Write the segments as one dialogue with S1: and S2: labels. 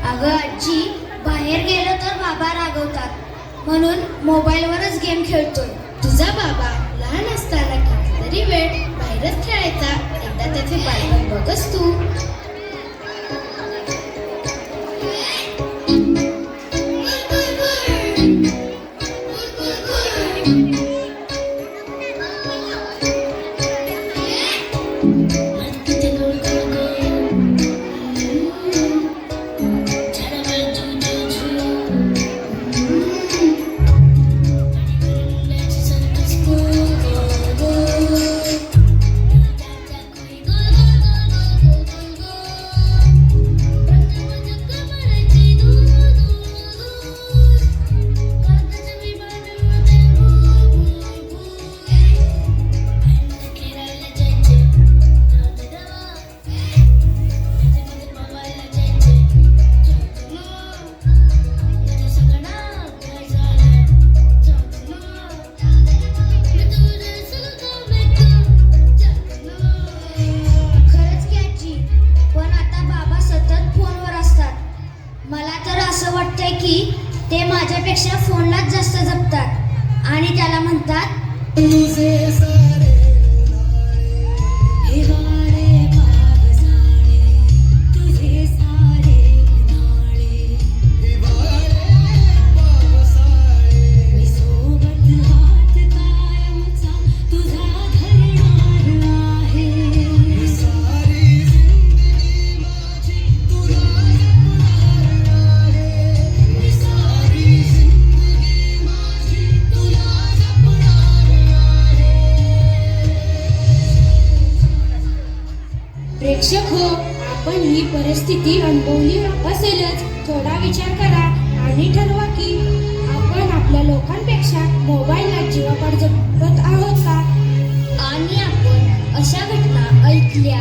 S1: अगं आजी, बाहेर गेलं तर बाबा रागवतात म्हणून मोबाईलवरच गेम खेळतोय.
S2: तुझा बाबा लहान असताना कितीतरी वेळ बाहेरच खेळायचा. एकदा त्याचे बालपण बघच तू.
S1: खरंच की आजी, पण आता बाबा सतत फोनवर असतात. मला तर असं वाटतंय की ते माझ्यापेक्षा फोनलाच जास्त जपतात आणि त्याला म्हणतात
S2: प्रेक्षक हो, आपण ही परिस्थिती अनुभवली असेलच. थोडा विचार करा आणि ठरवा की आपण आपल्या लोकांपेक्षा मोबाईलला जीवापाड जपत आहोत का?
S1: आणि आपण अशा घटना ऐकल्या,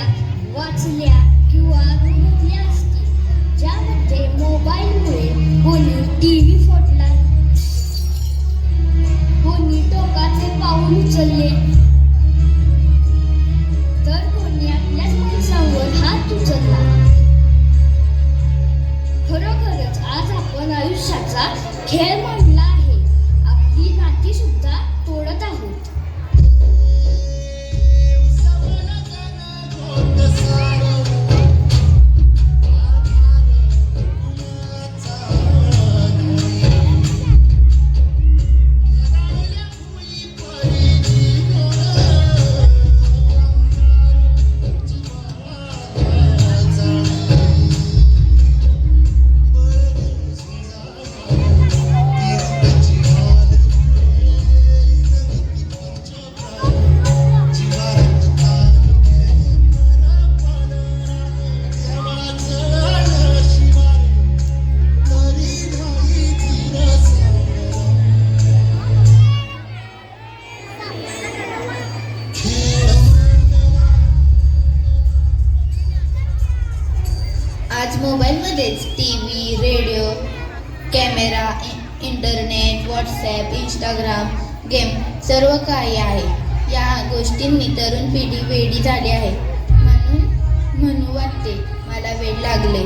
S1: वाचल्या किंवा अनुभवल्या असतील ज्यामध्ये मोबाईलमुळे कोणी टीव्ही फोडला, कोणी टोकाचे पाऊल उचलले, तर कोणी आपल्याच माणसावर हात उचलला. खरोखरच आज आपण आयुष्याचा खेळ मांडला आहे. आपली नाती सुद्धा तोडत आहोत.
S2: आज मोबाईलमध्येच TV, radio, camera, internet, WhatsApp, Instagram, game सर्व काही आहे. या गोष्टींनी तरुण पिढी वेडी झाली आहे. म्हणून वाटते मला वेड लागले.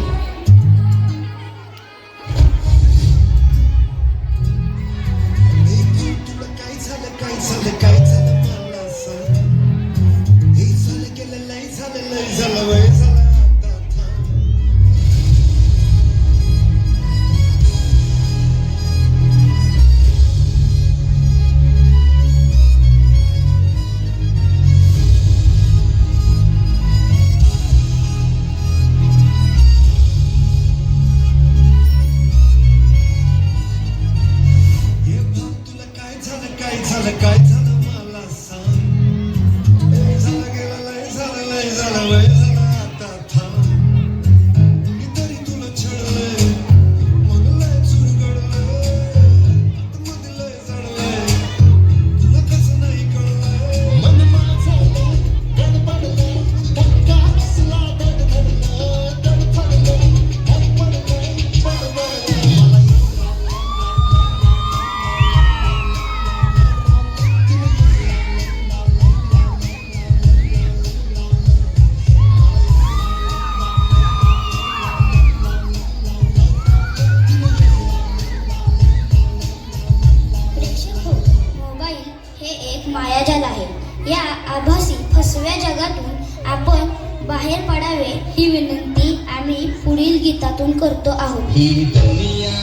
S1: बाहेर पडावे ही विनंती आम्ही पुढील गीतातून करतो आहोत.
S3: ही दुनिया,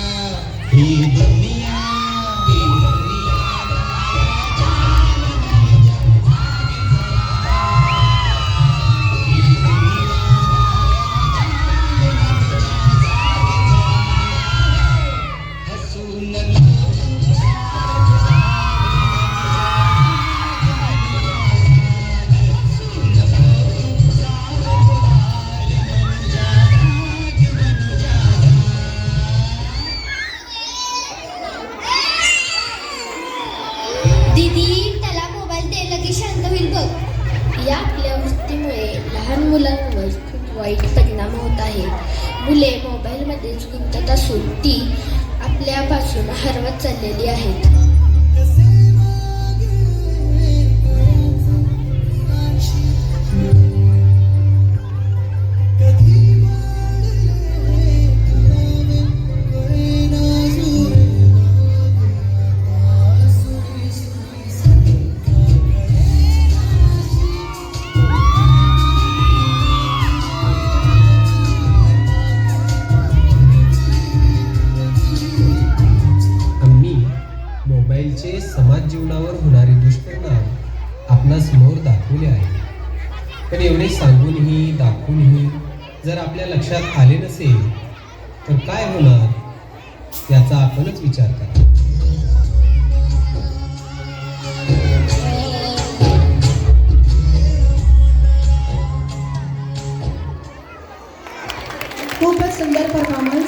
S3: ही दुनिया, ही दुनिया हसून
S1: दीदी त्याला मोबाईल दिला की शांत होईल बघ.
S2: या आपल्या वृत्तीमुळे लहान मुलांवर खूप वाईट परिणाम होत आहे. मुले मोबाईलमध्येच गुंतत असून ती आपल्यापासून हरवत चाललेली आहेत.
S4: आम्ही मोबाईलचे समाज जीवनावर होणारे दुष्परिणाम आपणासमोर दाखवले आहे. पण एवढे सांगूनही दाखवूनही जर आपल्या लक्षात आले नसेल तर काय होणार याचा आपणच विचार करा.
S5: खूपच सुंदर परफॉर्मन्स.